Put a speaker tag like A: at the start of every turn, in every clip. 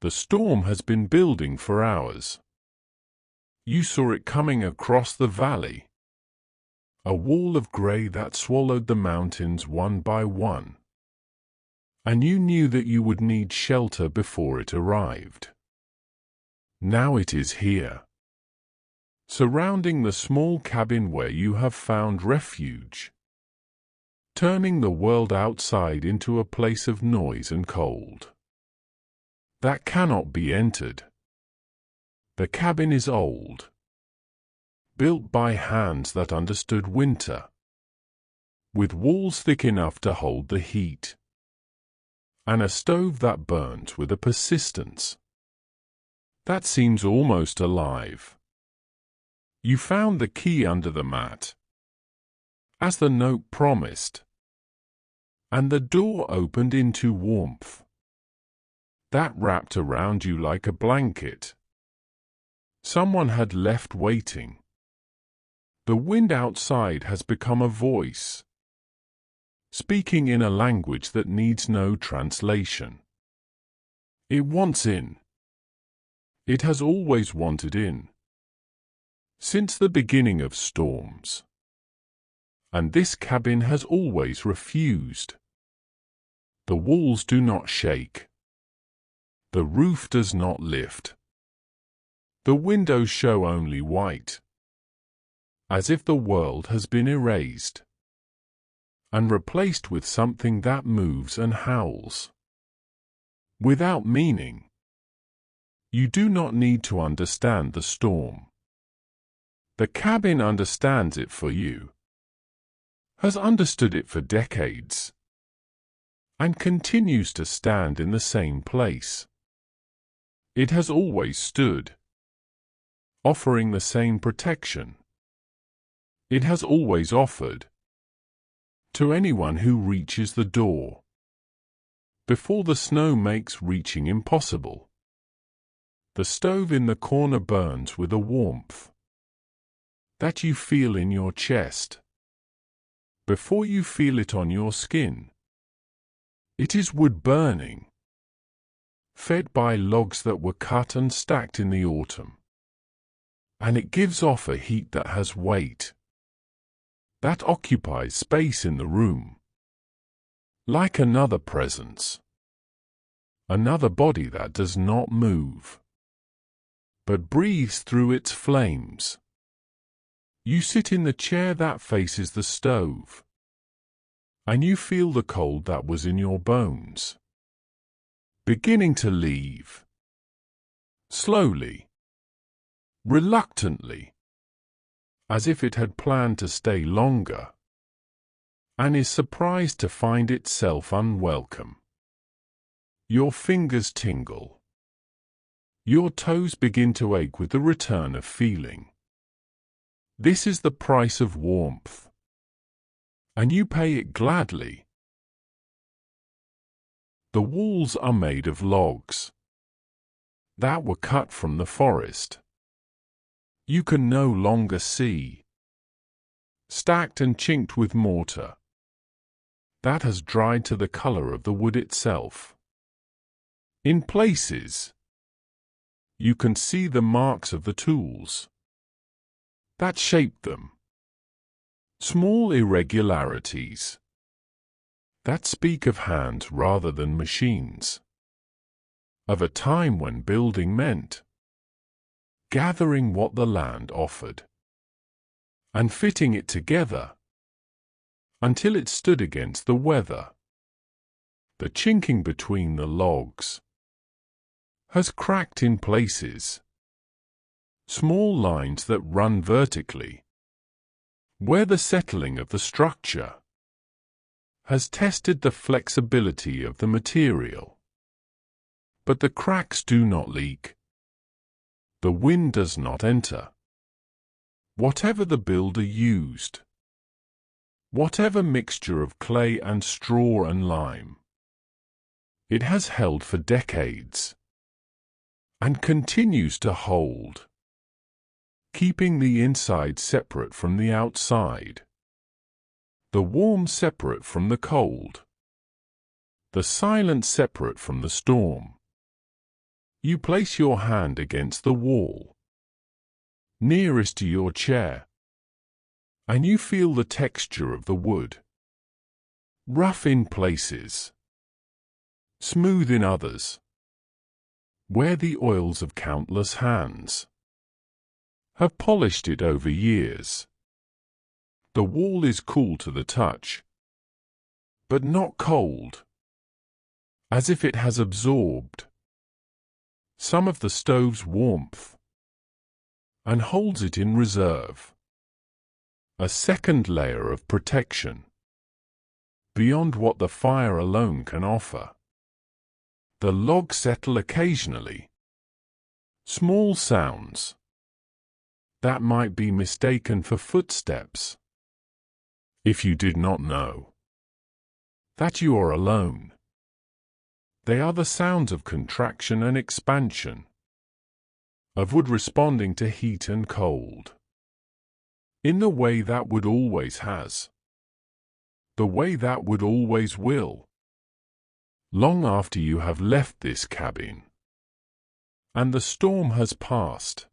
A: The storm has been building for hours. You saw it coming across the valley. A wall of grey that swallowed the mountains one by one. And you knew that you would need shelter before it arrived. Now it is here, surrounding the small cabin where you have found refuge, turning the world outside into a place of noise and cold that cannot be entered. The cabin is old, built by hands that understood winter, with walls thick enough to hold the heat, and a stove that burns with a persistence that seems almost alive. You found the key under the mat, as the note promised, and the door opened into warmth that wrapped around you like a blanket. Someone had left waiting. The wind outside has become a voice, speaking in a language that needs no translation. It wants in. It has always wanted in, since the beginning of storms. And this cabin has always refused. The walls do not shake. The roof does not lift. The windows show only white, as if the world has been erased and replaced with something that moves and howls without meaning. You do not need to understand the storm. The cabin understands it for you, has understood it for decades, and continues to stand in the same place. It has always stood, offering the same protection. It has always offered to anyone who reaches the door, before the snow makes reaching impossible. The stove in the corner burns with a warmth that you feel in your chest, before you feel it on your skin. It is wood burning, fed by logs that were cut and stacked in the autumn, and it gives off a heat that has weight, that occupies space in the room, like another presence, another body that does not move, but breathes through its flames. You sit in the chair that faces the stove, and you feel the cold that was in your bones beginning to leave, slowly, reluctantly, as if it had planned to stay longer, and is surprised to find itself unwelcome. Your fingers tingle. Your toes begin to ache with the return of feeling. This is the price of warmth, and you pay it gladly. The walls are made of logs that were cut from the forest. You can no longer see, stacked and chinked with mortar that has dried to the color of the wood itself. In places, you can see the marks of the tools that shaped them, small irregularities that speak of hands rather than machines, of a time when building meant gathering what the land offered and fitting it together until it stood against the weather. The chinking between the logs has cracked in places, small lines that run vertically, where the settling of the structure has tested the flexibility of the material. But the cracks do not leak. The wind does not enter. Whatever the builder used, whatever mixture of clay and straw and lime, it has held for decades and continues to hold, keeping the inside separate from the outside, the warm separate from the cold, the silent separate from the storm. You place your hand against the wall, nearest to your chair, and you feel the texture of the wood. Rough in places, smooth in others, where the oils of countless hands have polished it over years. The wall is cool to the touch, but not cold, as if it has absorbed some of the stove's warmth and holds it in reserve. A second layer of protection, beyond what the fire alone can offer. The logs settle occasionally. Small sounds that might be mistaken for footsteps, if you did not know that you are alone. They are the sounds of contraction and expansion, of wood responding to heat and cold, in the way that wood always has, the way that wood always will, long after you have left this cabin, and the storm has passed,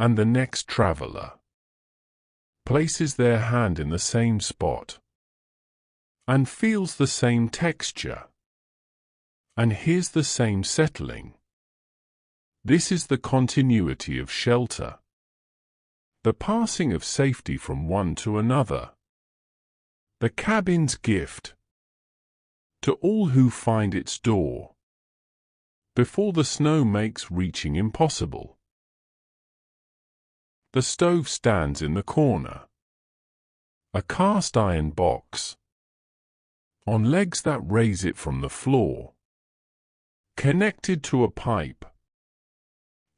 A: and the next traveler places their hand in the same spot, and feels the same texture, and hears the same settling. This is the continuity of shelter, the passing of safety from one to another, the cabin's gift to all who find its door, before the snow makes reaching impossible. The stove stands in the corner, a cast-iron box, on legs that raise it from the floor, connected to a pipe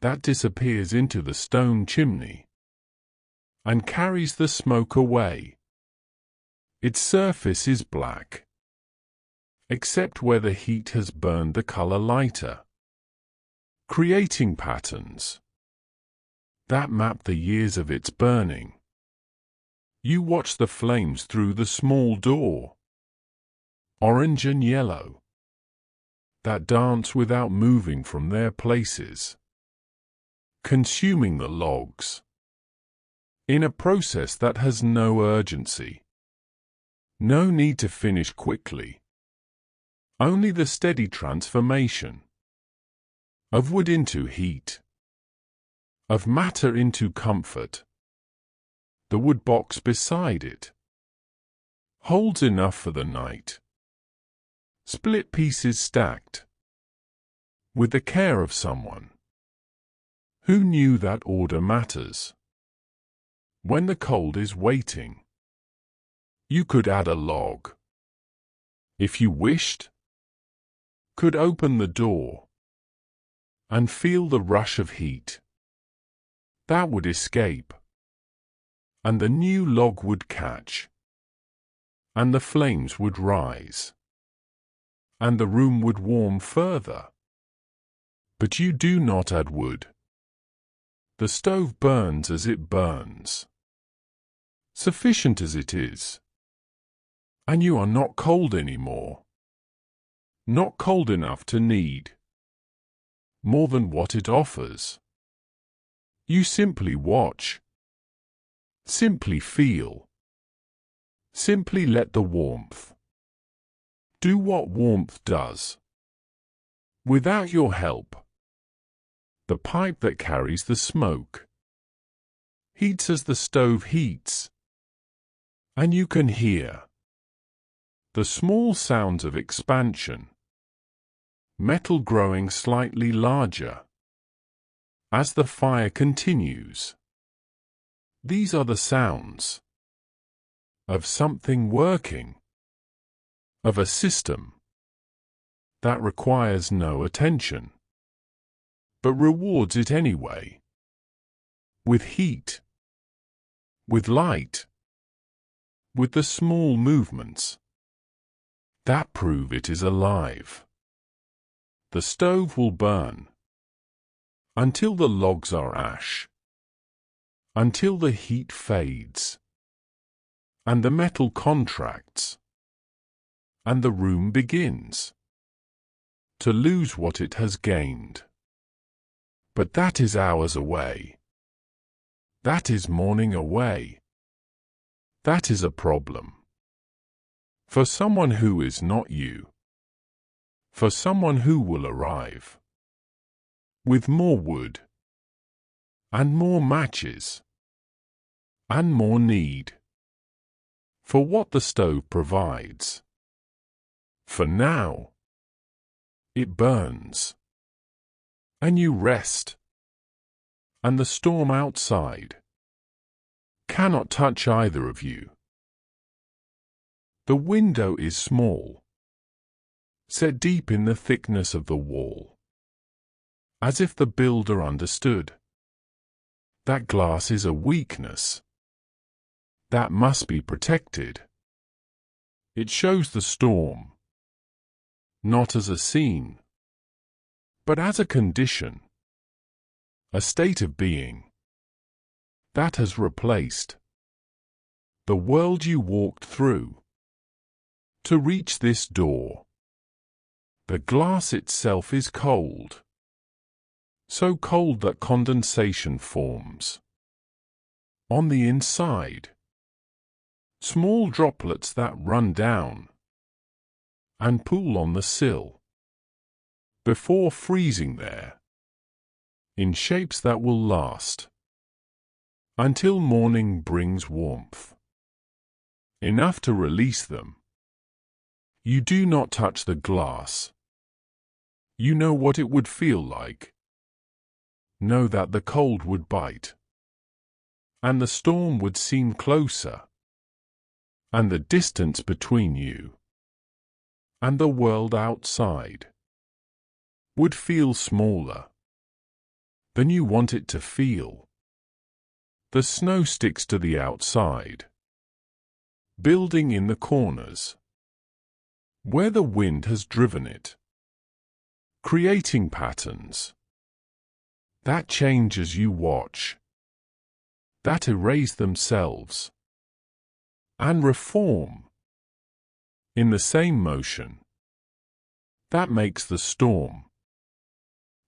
A: that disappears into the stone chimney and carries the smoke away. Its surface is black, except where the heat has burned the color lighter, creating patterns that map the years of its burning. You watch the flames through the small door, orange and yellow, that dance without moving from their places, consuming the logs, in a process that has no urgency, no need to finish quickly, only the steady transformation of wood into heat, of matter into comfort. The wood box beside it holds enough for the night. Split pieces stacked, with the care of someone who knew that order matters. When the cold is waiting, you could add a log, if you wished, could open the door and feel the rush of heat that would escape, and the new log would catch, and the flames would rise, and the room would warm further. But you do not add wood. The stove burns as it burns, sufficient as it is, and you are not cold anymore, not cold enough to need more than what it offers. You simply watch, simply feel, simply let the warmth do what warmth does. Without your help, the pipe that carries the smoke heats as the stove heats, and you can hear the small sounds of expansion, metal growing slightly larger as the fire continues. These are the sounds of something working, of a system that requires no attention, but rewards it anyway, with heat, with light, with the small movements that prove it is alive. The stove will burn until the logs are ash, until the heat fades, and the metal contracts, and the room begins to lose what it has gained. But that is hours away. That is morning away. That is a problem. For someone who is not you. For someone who will arrive. With more wood. And more matches. And more need. For what the stove provides. For now. It burns. And you rest. And the storm outside cannot touch either of you. The window is small, set deep in the thickness of the wall, as if the builder understood that glass is a weakness that must be protected. It shows the storm, not as a scene, but as a condition, a state of being that has replaced the world you walked through to reach this door. The glass itself is cold, so cold that condensation forms on the inside, small droplets that run down and pool on the sill before freezing there in shapes that will last until morning brings warmth enough to release them. You do not touch the glass. You know what it would feel like. Know that the cold would bite, and the storm would seem closer, and the distance between you and the world outside would feel smaller than you want it to feel. The snow sticks to the outside, building in the corners where the wind has driven it, creating patterns that change as you watch, that erase themselves and reform in the same motion that makes the storm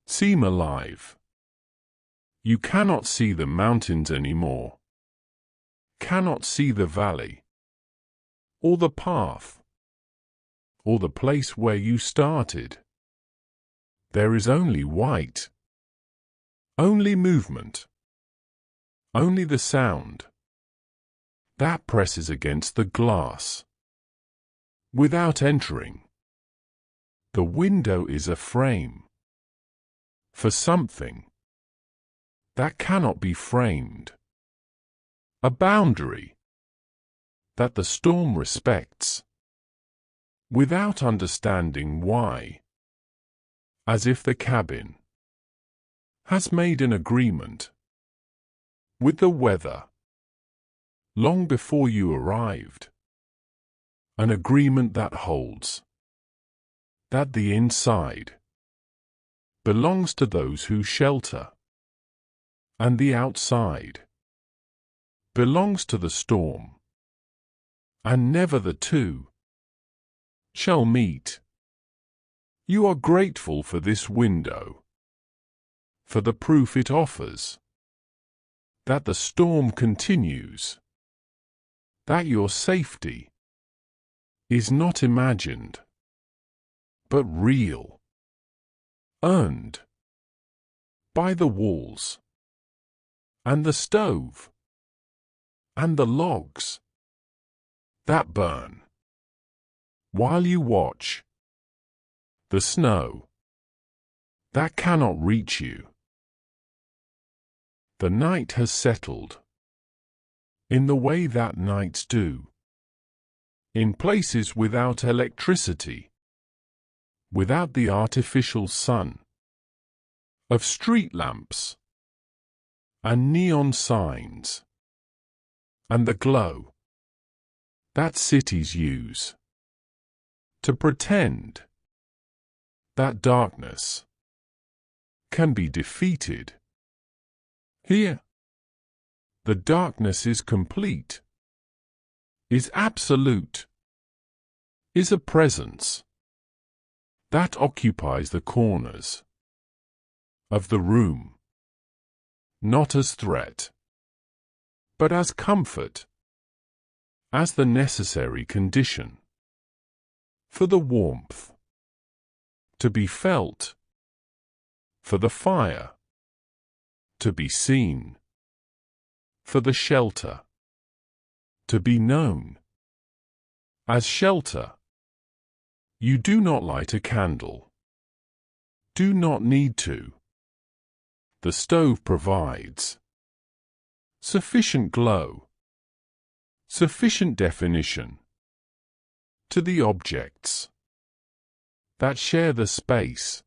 A: seem alive. You cannot see the mountains anymore, cannot see the valley, or the path, or the place where you started. There is only white, only movement, only the sound that presses against the glass without entering. The window is a frame for something that cannot be framed, a boundary that the storm respects without understanding why, as if the cabin has made an agreement with the weather long before you arrived, an agreement that holds that the inside belongs to those who shelter, and the outside belongs to the storm, and never the two shall meet. You are grateful for this window, for the proof it offers that the storm continues, that your safety is not imagined, but real, earned by the walls, and the stove, and the logs that burn, while you watch the snow that cannot reach you. The night has settled in the way that nights do, in places without electricity, without the artificial sun of street lamps and neon signs, and the glow that cities use to pretend that darkness can be defeated. Here, the darkness is complete, is absolute, is a presence that occupies the corners of the room, not as threat, but as comfort, as the necessary condition for the warmth to be felt, for the fire to be seen, for the shelter to be known. As shelter, you do not light a candle. Do not need to. The stove provides sufficient glow, sufficient definition to the objects that share the space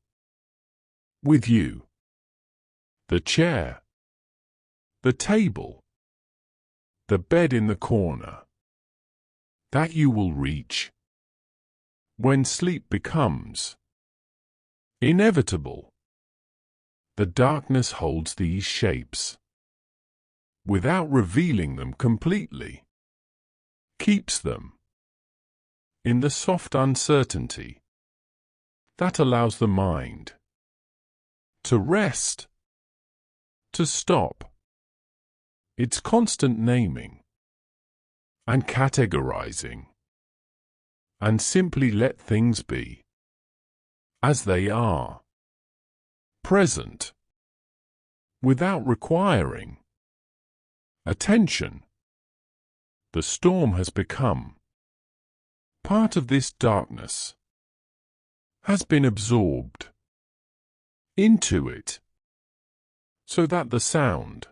A: with you. The chair, the table, the bed in the corner that you will reach when sleep becomes inevitable. The darkness holds these shapes without revealing them completely, keeps them in the soft uncertainty that allows the mind to rest, to stop its constant naming and categorizing, and simply let things be as they are, present, without requiring attention. The storm has become part of this darkness, has been absorbed into it, so that the sound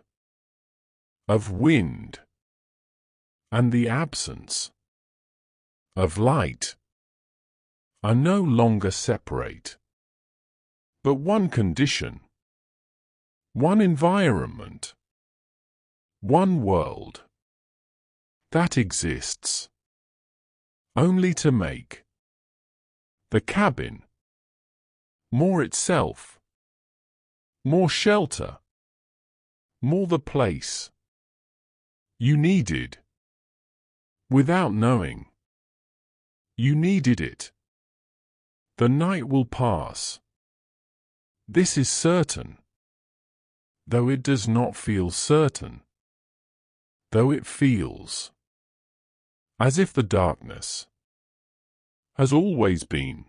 A: of wind and the absence of light are no longer separate, but one condition, one environment, one world that exists only to make the cabin more itself, more shelter, more the place you needed without knowing you needed it. The night will pass. This is certain, though it does not feel certain, though it feels as if the darkness has always been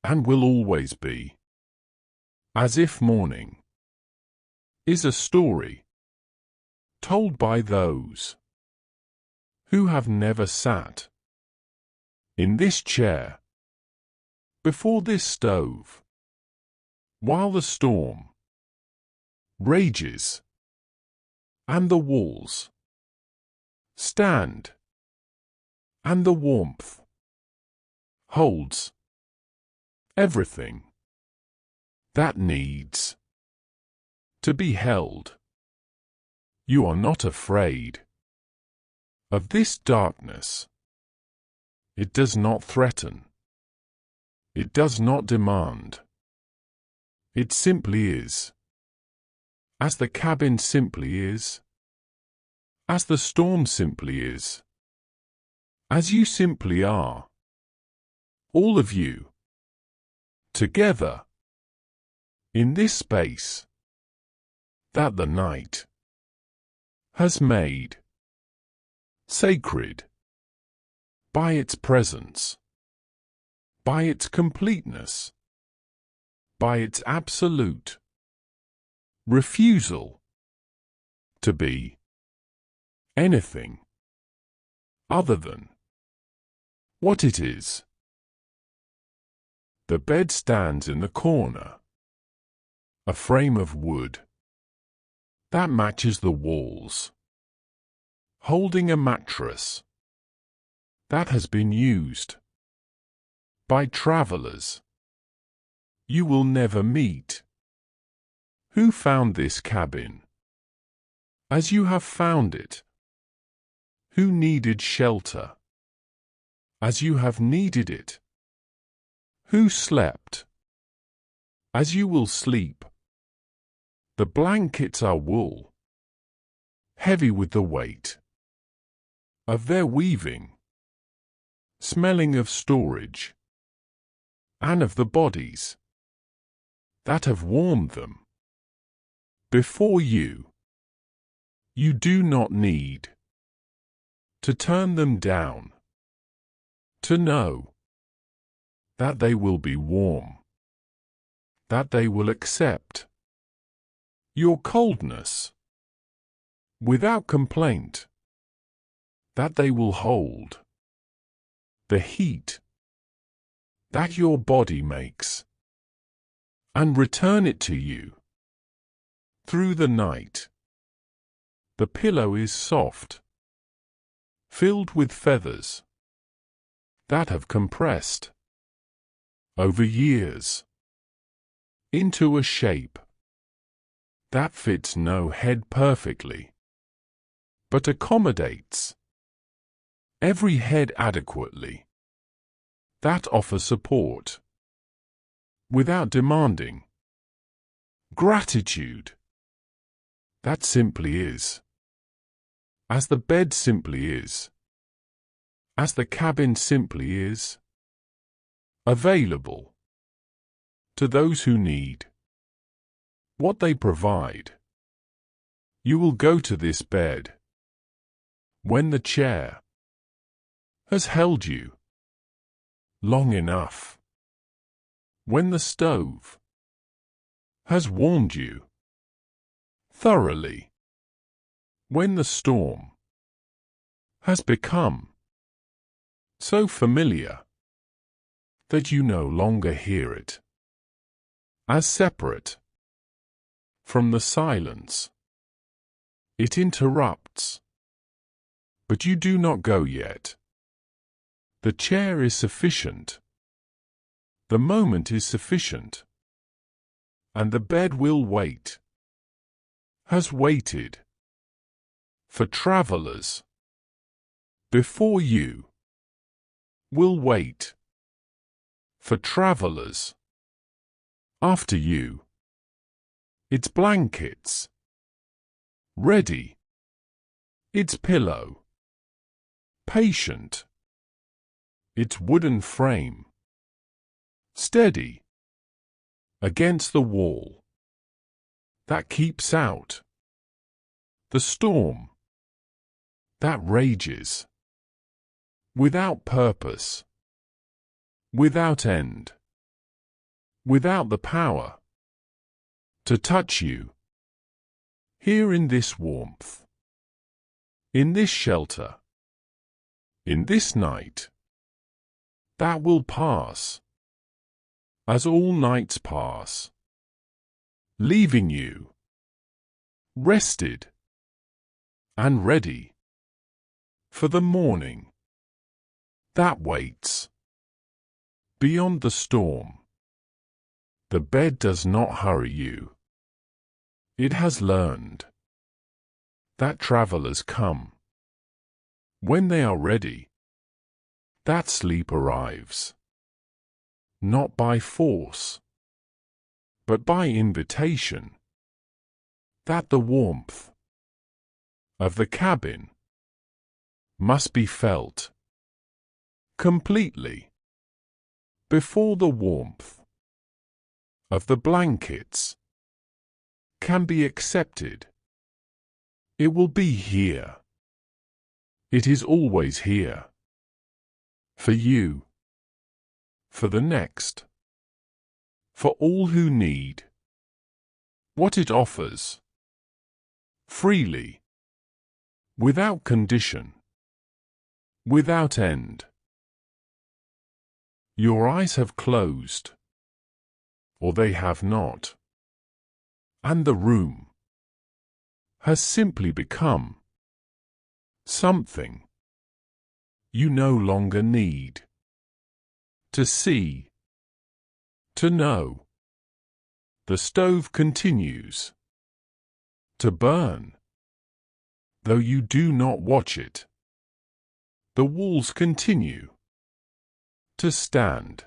A: and will always be, as if morning is a story told by those who have never sat in this chair before this stove while the storm rages and the walls stand and the warmth holds everything that needs to be held. You are not afraid of this darkness. It does not threaten. It does not demand. It simply is. As the cabin simply is. As the storm simply is. As you simply are. All of you. Together. In this space. That the night has made sacred by its presence, by its completeness, by its absolute refusal to be anything other than what it is. The bed stands in the corner, a frame of wood that matches the walls, holding a mattress that has been used by travelers you will never meet, who found this cabin as you have found it, who needed shelter as you have needed it, who slept as you will sleep. The blankets are wool, heavy with the weight of their weaving, smelling of storage, and of the bodies that have warmed them. before you. You do not need to turn them down to know that they will be warm, that they will accept your coldness without complaint, that they will hold the heat that your body makes and return it to you through the night. The pillow is soft, filled with feathers that have compressed over years into a shape that fits no head perfectly, but accommodates every head adequately, that offers support without demanding gratitude, that simply is, as the bed simply is, as the cabin simply is, available to those who need what they provide. You will go to this bed when the chair has held you long enough, when the stove has warmed you thoroughly, when the storm has become so familiar that you no longer hear it as separate from the silence it interrupts. But you do not go yet. The chair is sufficient. The moment is sufficient. And the bed will wait, has waited, for travelers before you, will wait for travelers after you. Its blankets ready, its pillow patient, its wooden frame steady against the wall that keeps out the storm that rages without purpose, without end, without the power to touch you. Here in this warmth, in this shelter, in this night, that will pass, as all nights pass, leaving you rested and ready for the morning that waits beyond the storm. The bed does not hurry you. It has learned that travelers come when they are ready, that sleep arrives, not by force, but by invitation, that the warmth of the cabin must be felt completely before the warmth of the blankets can be accepted. It will be here. It is always here. For you. For the next. For all who need what it offers. Freely. Without condition. Without end. Your eyes have closed. Or they have not. And the room has simply become something you no longer need to see, to know. The stove continues to burn, though you do not watch it. The walls continue to stand,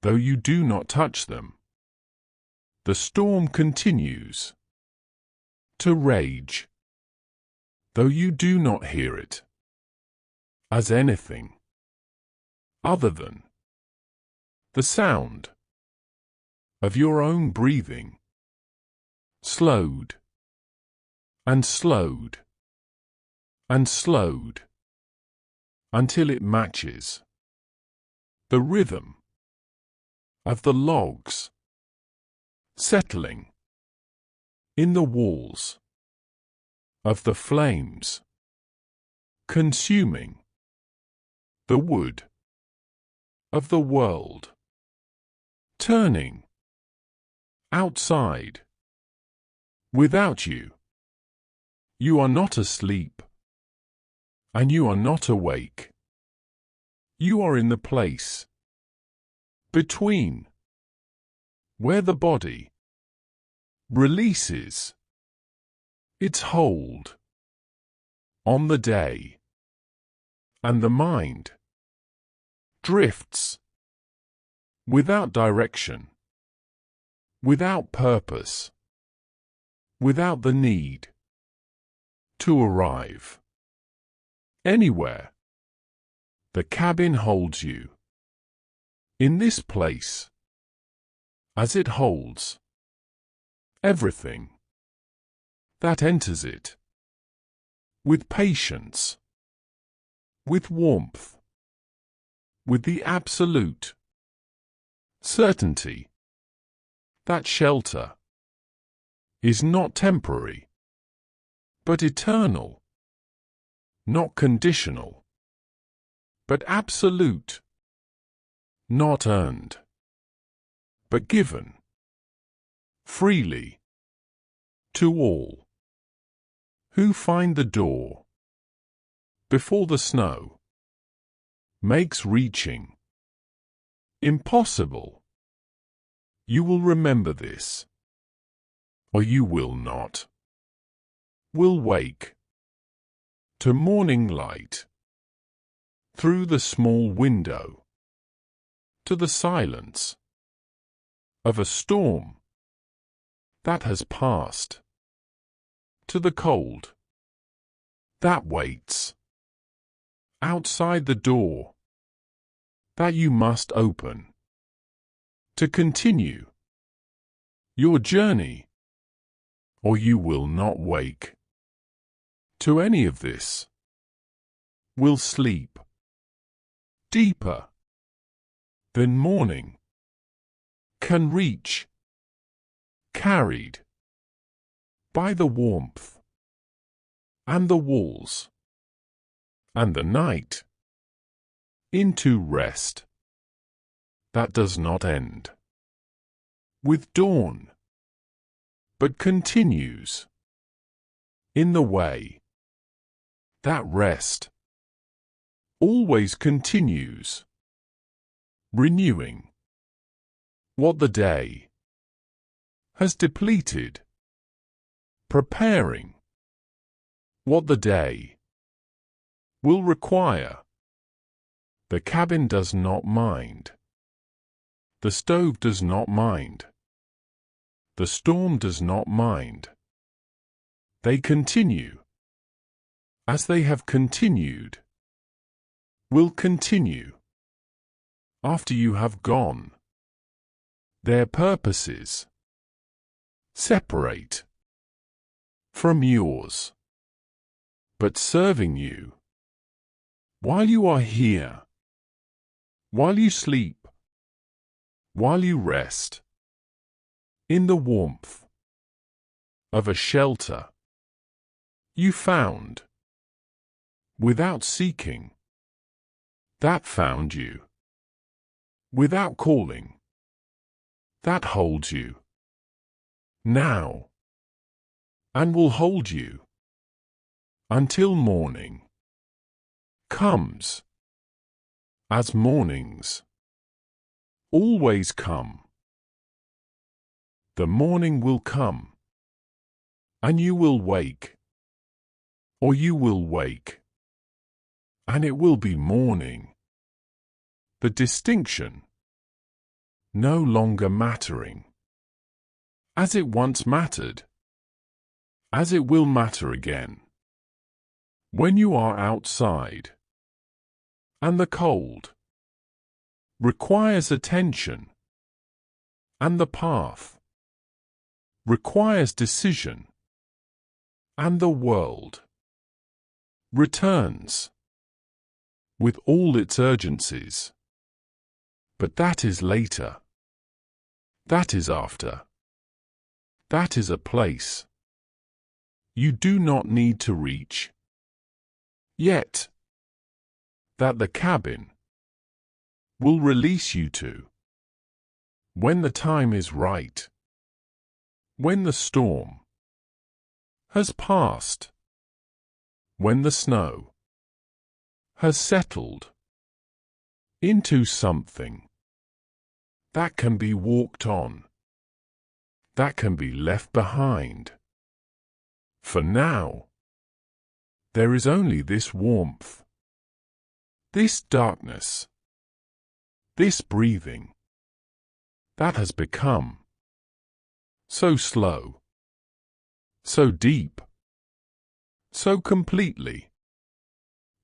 A: though you do not touch them. The storm continues to rage, though you do not hear it as anything other than the sound of your own breathing slowed, and slowed, and slowed, until it matches the rhythm of the logs settling in the walls of the flames, consuming the wood of the world, turning outside without you. You are not asleep, and you are not awake. You are in the place between where the body releases its hold on the day and the mind drifts without direction, without purpose, without the need to arrive anywhere. The cabin holds you in this place as it holds everything that enters it, with patience, with warmth, with the absolute certainty that shelter is not temporary, but eternal, not conditional, but absolute, not earned, but given freely to all who find the door before the snow makes reaching impossible. You will remember this, or you will not. Will wake to morning light through the small window, to the silence of a storm that has passed, to the cold that waits outside the door that you must open to continue your journey, or you will not wake to any of this, will sleep deeper than morning can reach, carried by the warmth and the walls and the night, into rest that does not end with dawn, but continues in the way that rest always continues, renewing what the day has depleted, preparing what the day will require. The cabin does not mind. The stove does not mind. The storm does not mind. They continue as they have continued, will continue after you have gone. Their purposes separate from yours, but serving you while you are here, while you sleep, while you rest in the warmth of a shelter you found without seeking, that found you without calling, that holds you now and will hold you until morning comes, as mornings always come. The morning will come, and you will wake, or you will wake, and it will be morning. The distinction no longer mattering, as it once mattered, as it will matter again. When you are outside, and the cold requires attention, and the path requires decision, and the world returns with all its urgencies. But that is later. That is after. That is a place you do not need to reach yet, that the cabin will release you to when the time is right, when the storm has passed, when the snow has settled into something that can be walked on, that can be left behind. For now, there is only this warmth, this darkness, this breathing that has become so slow, so deep, so completely,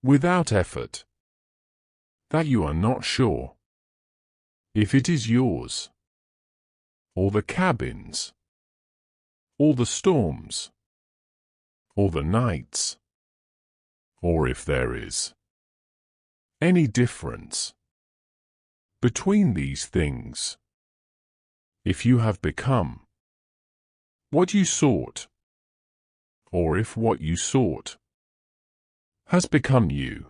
A: without effort, that you are not sure if it is yours, or the cabin's, or the storm's, or the night's, or if there is any difference between these things. If you have become what you sought, or if what you sought has become you.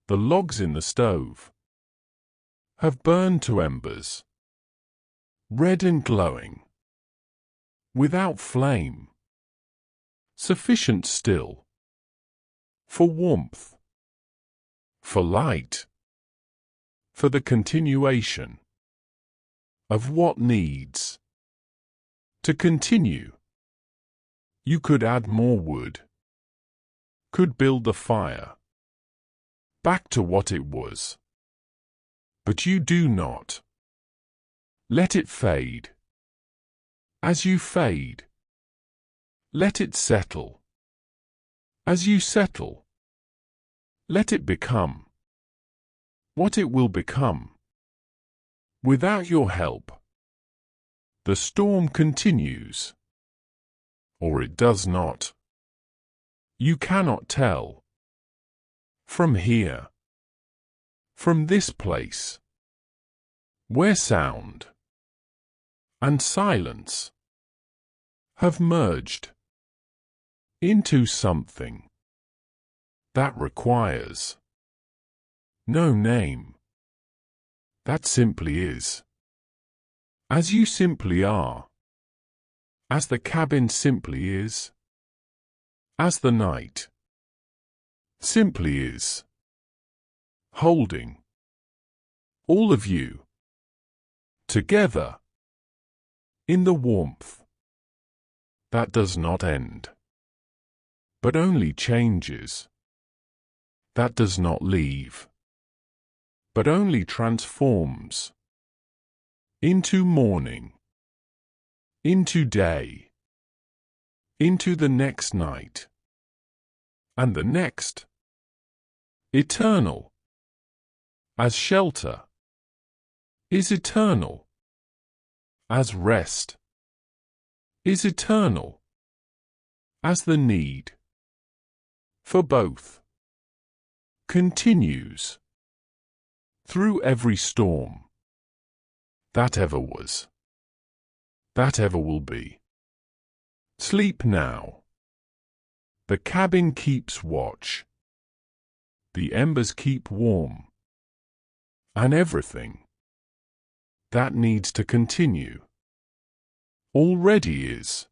A: The logs in the stove have burned to embers, red and glowing, without flame, sufficient still for warmth, for light, for the continuation of what needs to continue. You could add more wood, could build the fire back to what it was, but you do not. Let it fade. As you fade, let it settle. As you settle, let it become what it will become. Without your help, the storm continues, or it does not. You cannot tell. From here, from this place, where sound and silence have merged into something that requires no name, that simply is, as you simply are, as the cabin simply is, as the night simply is, holding all of you together in the warmth that does not end, but only changes, that does not leave, but only transforms into morning, into day, into the next night, and the next, eternal, as shelter is eternal, as rest is eternal, as the need for both continues through every storm that ever was, that ever will be. Sleep now. The cabin keeps watch. The embers keep warm. And everything that needs to continue already is.